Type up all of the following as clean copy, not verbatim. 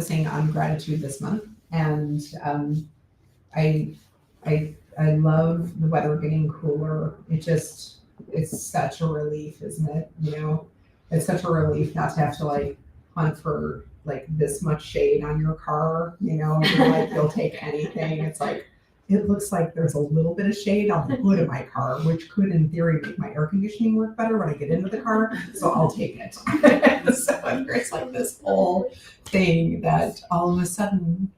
focusing on gratitude this month, and I I love the weather getting cooler. It's such a relief, isn't it? It's such a relief not to have to like hunt for like this much shade on your car. You're like you'll take anything. It's like it looks like there's a little bit of shade on the hood of my car, which could in theory make my air conditioning work better when I get into the car. So I'll take it. So it's like this whole thing that all of a sudden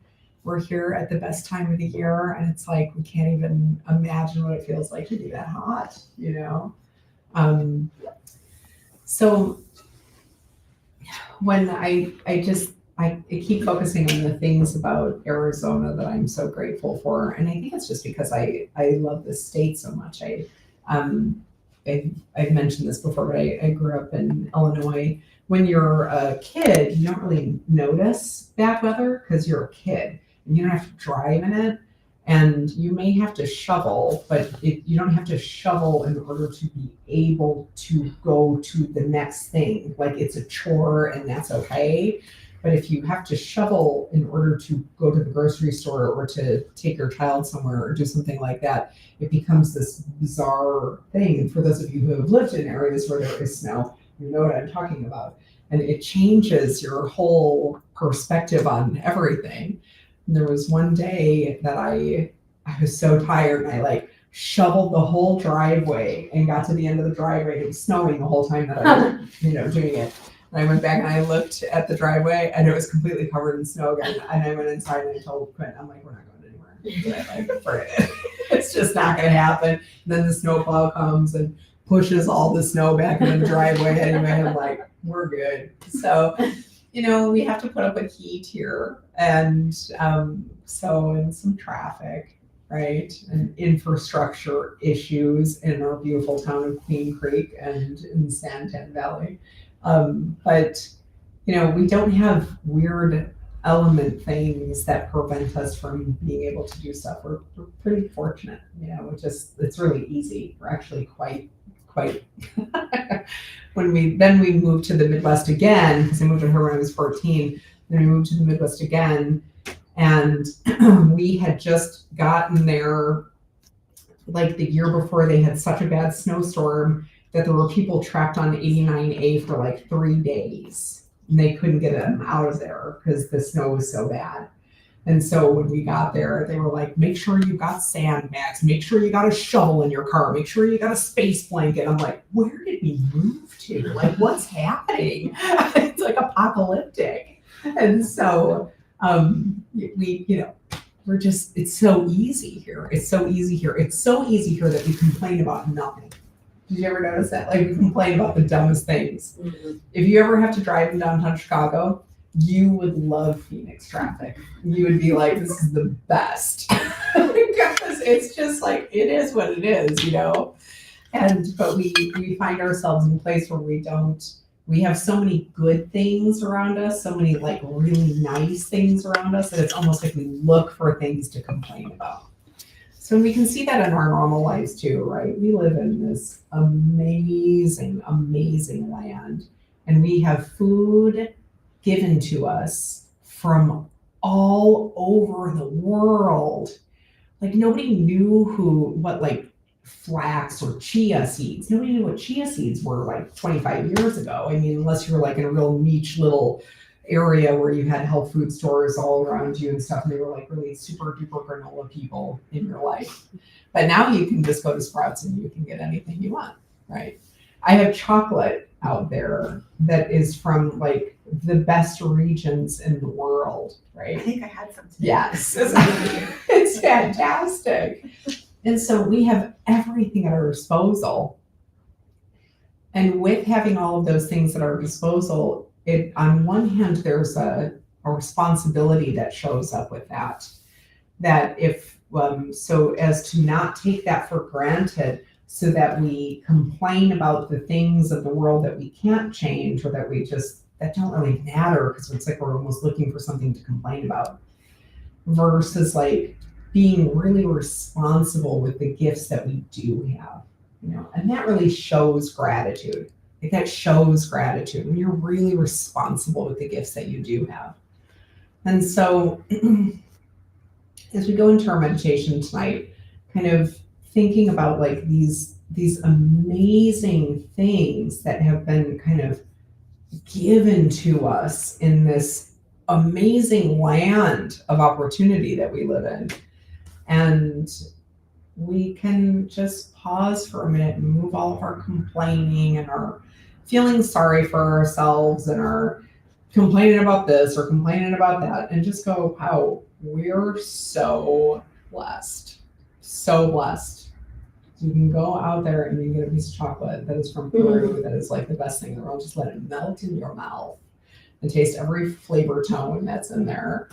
we're here at the best time of the year, and it's like we can't even imagine what it feels like to be that hot. So when I keep focusing on the things about Arizona that I'm so grateful for, and I think it's just because I love this state so much. I've mentioned this before, but I grew up in Illinois. When you're a kid, you don't really notice bad weather because you're a kid and you don't have to drive in it, and you may have to shovel, but you don't have to shovel in order to be able to go to the next thing. Like it's a chore and that's okay. But if you have to shovel in order to go to the grocery store or to take your child somewhere or do something like that, it becomes this bizarre thing. And for those of you who have lived in areas where there is snow, you know what I'm talking about. And it changes your whole perspective on everything. And there was one day that I was so tired, and I like shoveled the whole driveway and got to the end of the driveway. It was snowing the whole time that I was, doing it. And I went back and I looked at the driveway and it was completely covered in snow again. And I went inside and I told Quinn, I'm like, we're not going anywhere. Like, forget it. It's just not going to happen. And then the snowplow comes and pushes all the snow back into the driveway anyway. I'm like, we're good. So, we have to put up with heat here, and and some traffic, right? And infrastructure issues in our beautiful town of Queen Creek and in Santan Valley. But we don't have weird element things that prevent us from being able to do stuff. We're pretty fortunate, it's really easy. We're actually quite when we moved to the Midwest again, because I moved to her when I was 14. Then we moved to the Midwest again, and we had just gotten there like the year before. They had such a bad snowstorm that there were people trapped on 89A for like 3 days, and they couldn't get them out of there because the snow was so bad. And so when we got there, they were like, make sure you got sandbags, make sure you got a shovel in your car, make sure you got a space blanket. I'm like, where did we move to? Like, what's happening? It's like apocalyptic. And so we're just, it's so easy here. It's so easy here that we complain about nothing. Did you ever notice that? Like, we complain about the dumbest things. Mm-hmm. If you ever have to drive in downtown Chicago, you would love Phoenix traffic. You would be like, this is the best. Because it's just like, it is what it is, but we find ourselves in a place where we have so many good things around us, so many like really nice things around us, that it's almost like we look for things to complain about. So we can see that in our normal lives too, right? We live in this amazing, amazing land, and we have food given to us from all over the world. Like, nobody knew what like flax or chia seeds. Nobody knew what chia seeds were like 25 years ago. I mean, unless you were like in a real niche little area where you had health food stores all around you and stuff, and they were like really super duper granola people in your life. But now you can just go to Sprouts and you can get anything you want, right? I have chocolate out there that is from like the best regions in the world, right? I think I had some today. Yes. It's fantastic. And so we have everything at our disposal. And with having all of those things at our disposal, on one hand, there's a responsibility that shows up with that if, so as to not take that for granted, so that we complain about the things of the world that we can't change, or that don't really matter, because it's like we're almost looking for something to complain about, versus like being really responsible with the gifts that we do have, and that really shows gratitude. Like, that shows gratitude when you're really responsible with the gifts that you do have. And so as we go into our meditation tonight, kind of thinking about like these amazing things that have been kind of given to us in this amazing land of opportunity that we live in. And we can just pause for a minute and move all of our complaining and our feeling sorry for ourselves and our complaining about this or complaining about that, and just go, wow, we're so blessed. So blessed. You can go out there and you can get a piece of chocolate that is from Peru that is like the best thing in the world. Just let it melt in your mouth and taste every flavor tone that's in there,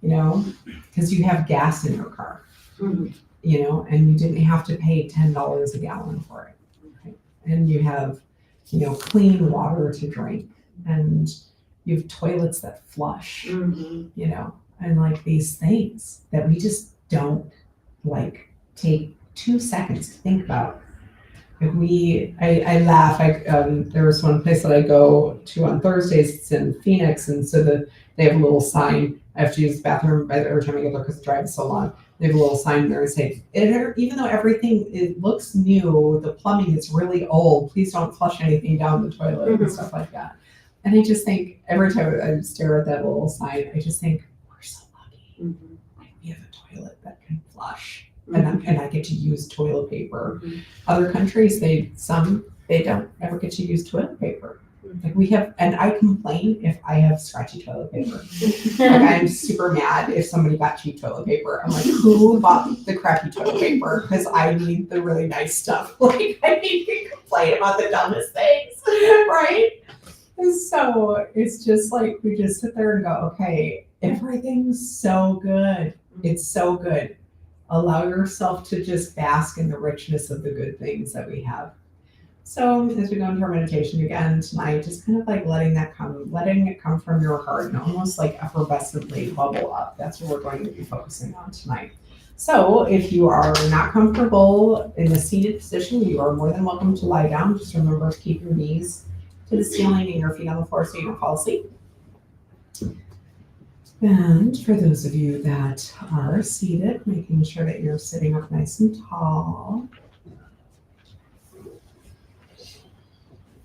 because you have gas in your car, and you didn't have to pay $10 a gallon for it. Right? And you have, clean water to drink, and you have toilets that flush, and like these things that we just don't like take 2 seconds to think about. Like I laugh. There was one place that I go to on Thursdays. It's in Phoenix, and so they have a little sign. I have to use the bathroom every time I get there because the drive is so long. They have a little sign there saying, even though it looks new, the plumbing is really old. Please don't flush anything down the toilet and stuff like that. And I just think every time I stare at that little sign, I just think we're so lucky. We have a toilet that can flush. And I get to use toilet paper. Other countries, they don't ever get to use toilet paper. Like we have, and I complain if I have scratchy toilet paper. Like I'm super mad if somebody got cheap toilet paper. I'm like, who bought the crappy toilet paper? Because I need the really nice stuff. Like I need to complain about the dumbest things, right? And so it's just like we just sit there and go, okay, everything's so good. It's so good. Allow yourself to just bask in the richness of the good things that we have. So as we go into our meditation again tonight, just kind of like letting it come from your heart and almost like effervescently bubble up. That's what we're going to be focusing on tonight. So if you are not comfortable in a seated position, you are more than welcome to lie down. Just remember to keep your knees to the ceiling and your feet on the floor so you don't fall asleep. And for those of you that are seated, making sure that you're sitting up nice and tall.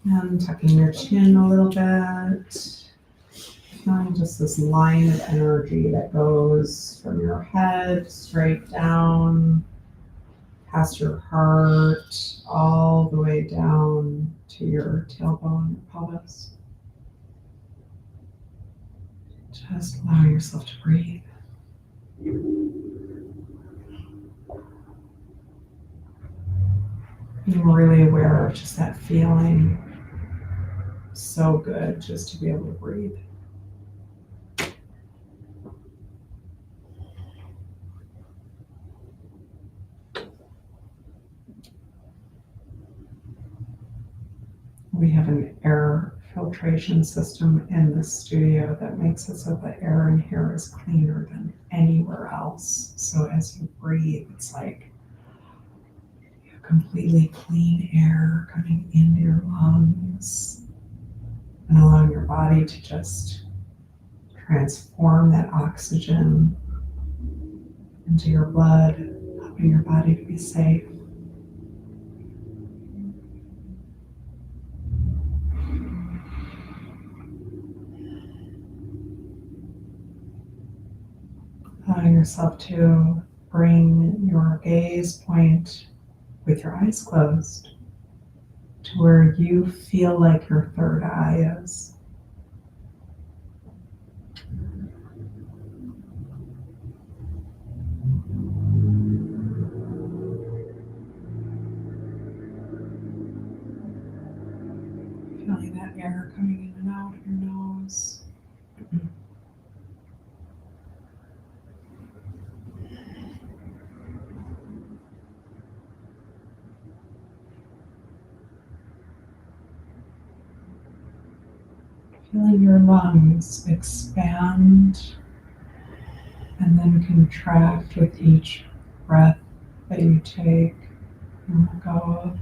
And tucking your chin a little bit. Feeling just this line of energy that goes from your head straight down, past your heart, all the way down to your tailbone and pelvis. Just allow yourself to breathe. Being really aware of just that feeling. So good just to be able to breathe. We have an air filtration system in the studio that makes it so the air in here is cleaner than anywhere else. So as you breathe, it's like you have completely clean air coming into your lungs and allowing your body to just transform that oxygen into your blood, helping your body to be safe. Allowing yourself to bring your gaze point with your eyes closed to where you feel like your third eye is. Feeling that air coming in and out of your nose. Feeling your lungs expand and then contract with each breath that you take and let go of.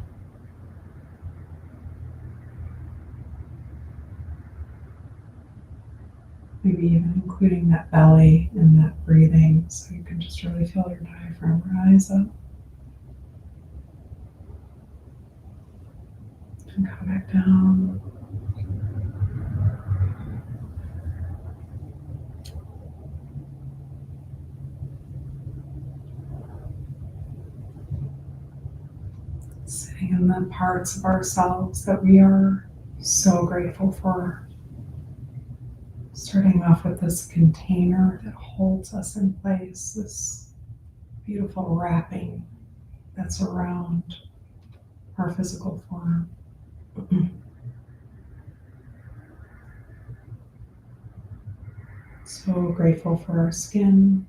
maybe even including that belly and that breathing, so you can just really feel your diaphragm rise up and come back down. Sitting in the parts of ourselves that we are so grateful for. Starting off with this container that holds us in place, this beautiful wrapping that's around our physical form. So grateful for our skin.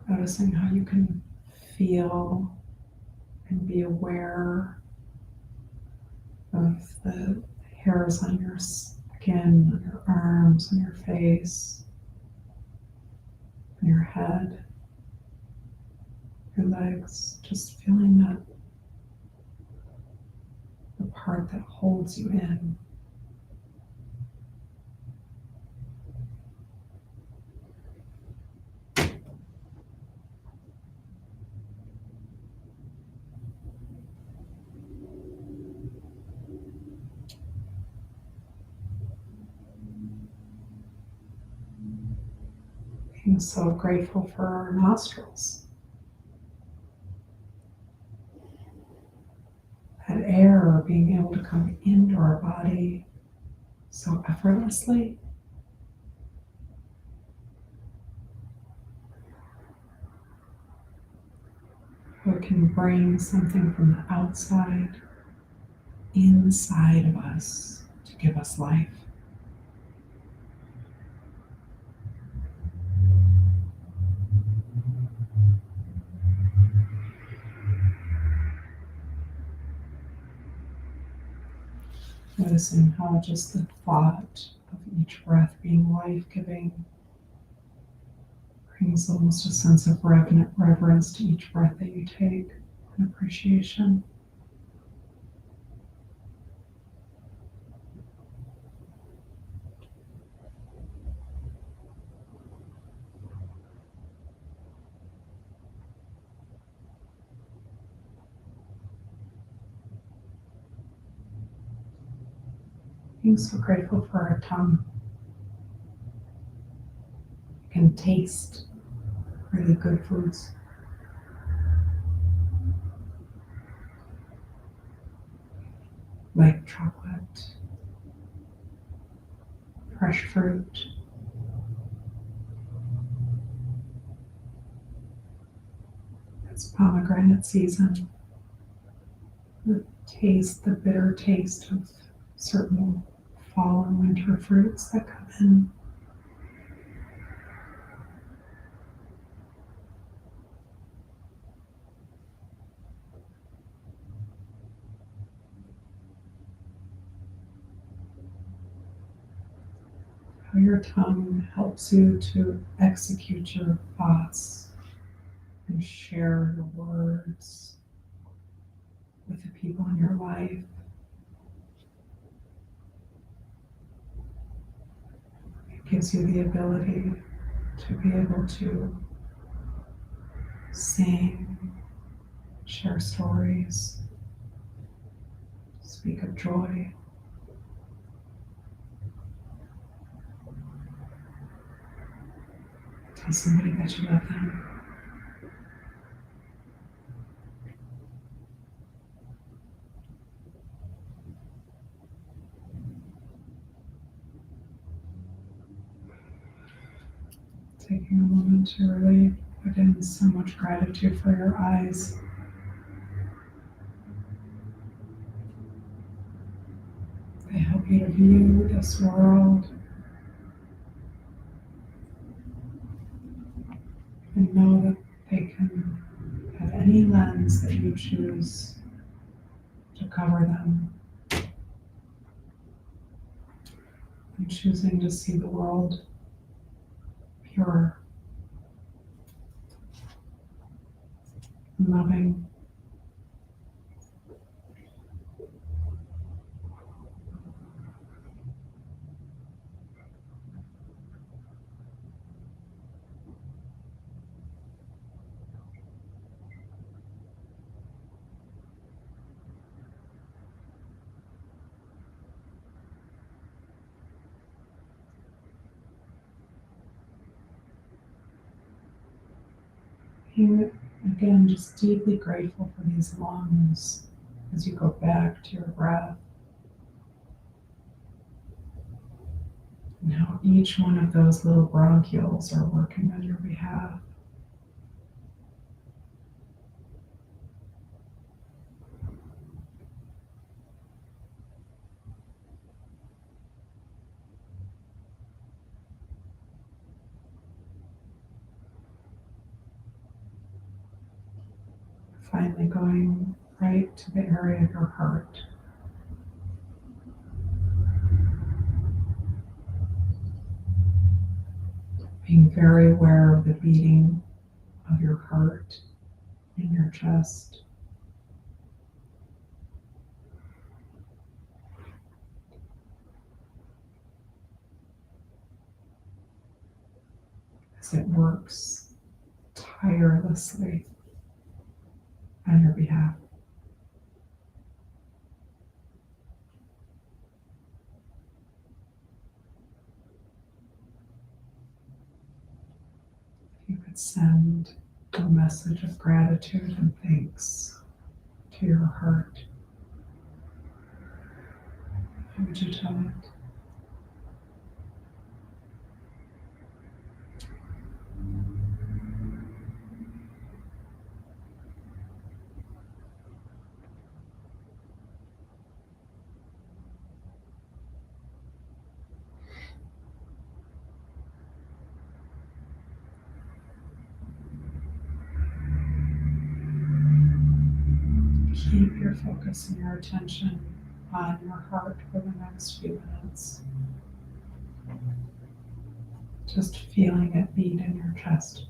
Noticing how you can feel and be aware of the hairs on your skin, on your arms, on your face, on your head, your legs, just feeling that the part that holds you in. Being so grateful for our nostrils. That air being able to come into our body so effortlessly. How it can bring something from the outside inside of us to give us life. Noticing how just the thought of each breath being life-giving brings almost a sense of reverence to each breath that you take, and appreciation. Being so grateful for our tongue. It can taste really good foods. Like chocolate, fresh fruit. It's pomegranate season. The bitter taste of certain fall and winter fruits that come in. How your tongue helps you to execute your thoughts and share your words with the people in your life. It gives you the ability to be able to sing, share stories, speak of joy. Tell somebody that you love them. Taking a moment to really put in so much gratitude for your eyes. They help you to view this world and know that they can have any lens that you choose to cover them. And choosing to see the world pure, loving. Being, again, just deeply grateful for these lungs as you go back to your breath. And how each one of those little bronchioles are working on your behalf. Finally going right to the area of your heart. Being very aware of the beating of your heart in your chest. As it works tirelessly on your behalf. You could send a message of gratitude and thanks to your heart. How would you tell it? Keep your focus and your attention on your heart for the next few minutes. Just feeling it beat in your chest.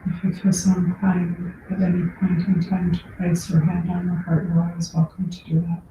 If you feel so inclined at any point in time to place your hand on your heart, you're always welcome to do that.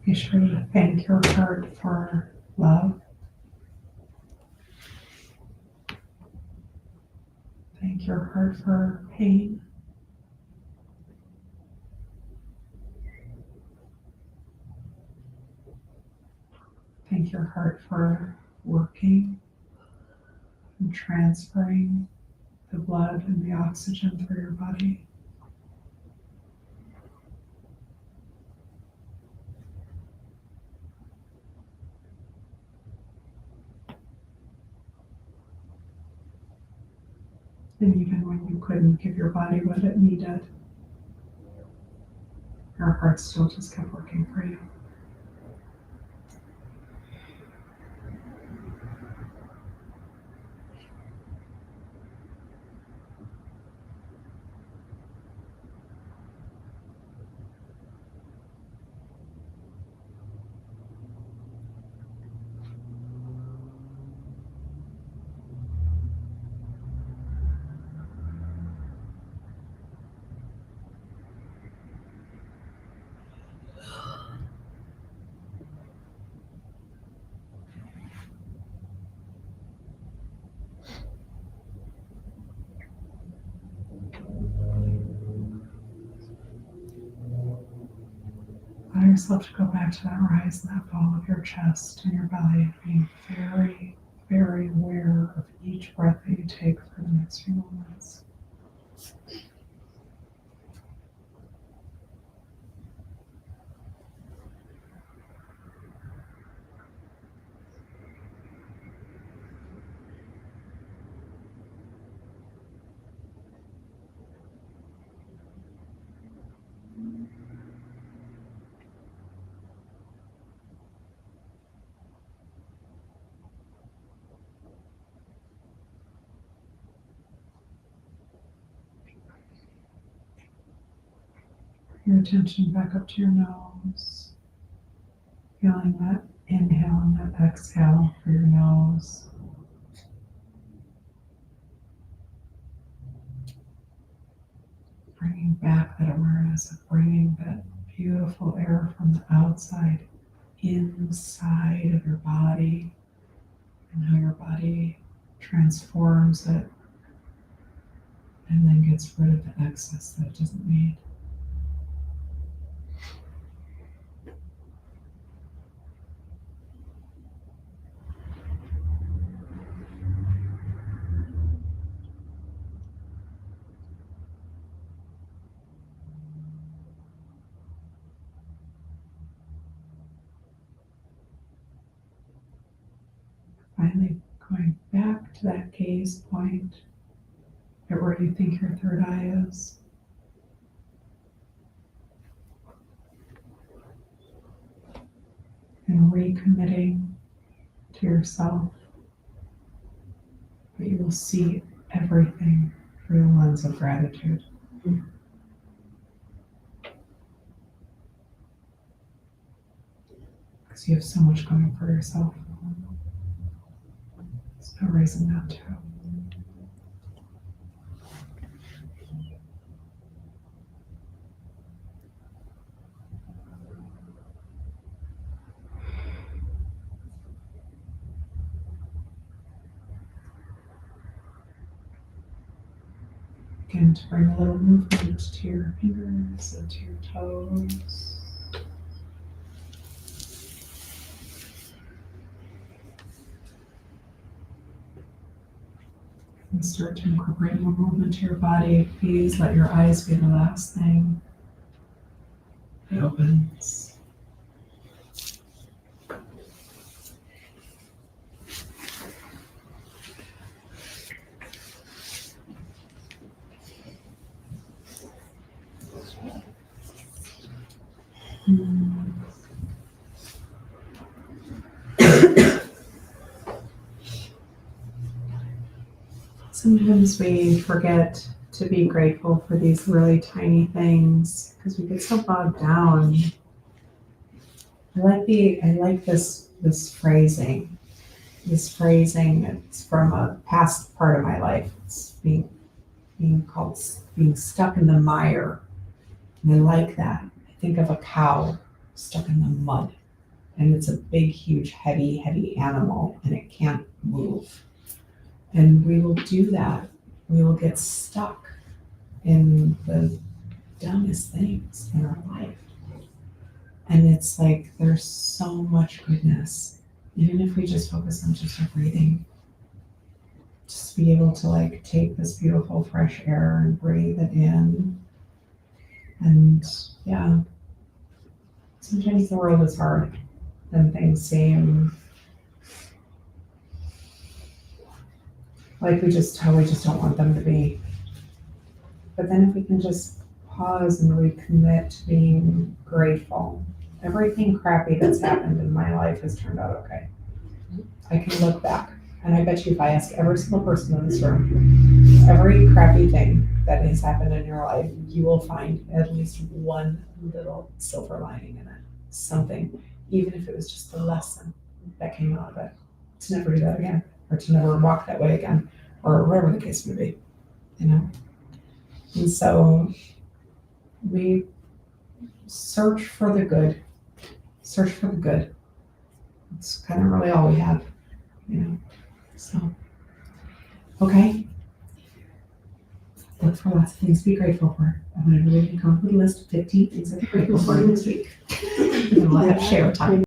Be sure to thank your heart for love. Thank your heart for pain. Thank your heart for working and transferring the blood and the oxygen through your body. And even when you couldn't give your body what it needed, your heart still just kept working for you. Allow yourself to go back to that rise and that fall of your chest and your belly, being very, very aware of each breath that you take for the next few moments. your attention back up to your nose, feeling that inhale and that exhale for your nose. Bringing back that awareness of bringing that beautiful air from the outside inside of your body, and how your body transforms it and then gets rid of the excess that it doesn't need. Finally, going back to that gaze point at where you think your third eye is. And recommitting to yourself that you will see everything through the lens of gratitude. Because you have so much going for yourself. There's no reason not to. Begin to bring a little movement to your fingers and to your toes. And start to incorporate more movement to your body. Please let your eyes be the last thing that opens. Sometimes we forget to be grateful for these really tiny things because we get so bogged down. I like this phrasing. This phrasing, it's from a past part of my life. It's being called being stuck in the mire. And I like that. I think of a cow stuck in the mud. And it's a big, huge, heavy animal, and it can't move. And we will do that. We will get stuck in the dumbest things in our life. And it's like there's so much goodness, even if we just focus on just our breathing. Just be able to like take this beautiful fresh air and breathe it in. And yeah, sometimes the world is hard and things seem like we just don't want them to be. But then if we can just pause and recommit to being grateful, everything crappy that's happened in my life has turned out okay. I can look back, and I bet you if I ask every single person in this room, every crappy thing that has happened in your life, you will find at least one little silver lining in it. Something, even if it was just the lesson that came out of it, to never do that again, or to never walk that way again, or whatever the case may be, you know? And so we search for the good. Search for the good. It's kind of really all we have, you know? So, okay. Look for lots of things to be grateful for. I'm going to really come up with a list of 15 things I'm grateful for next week. And we'll have share time.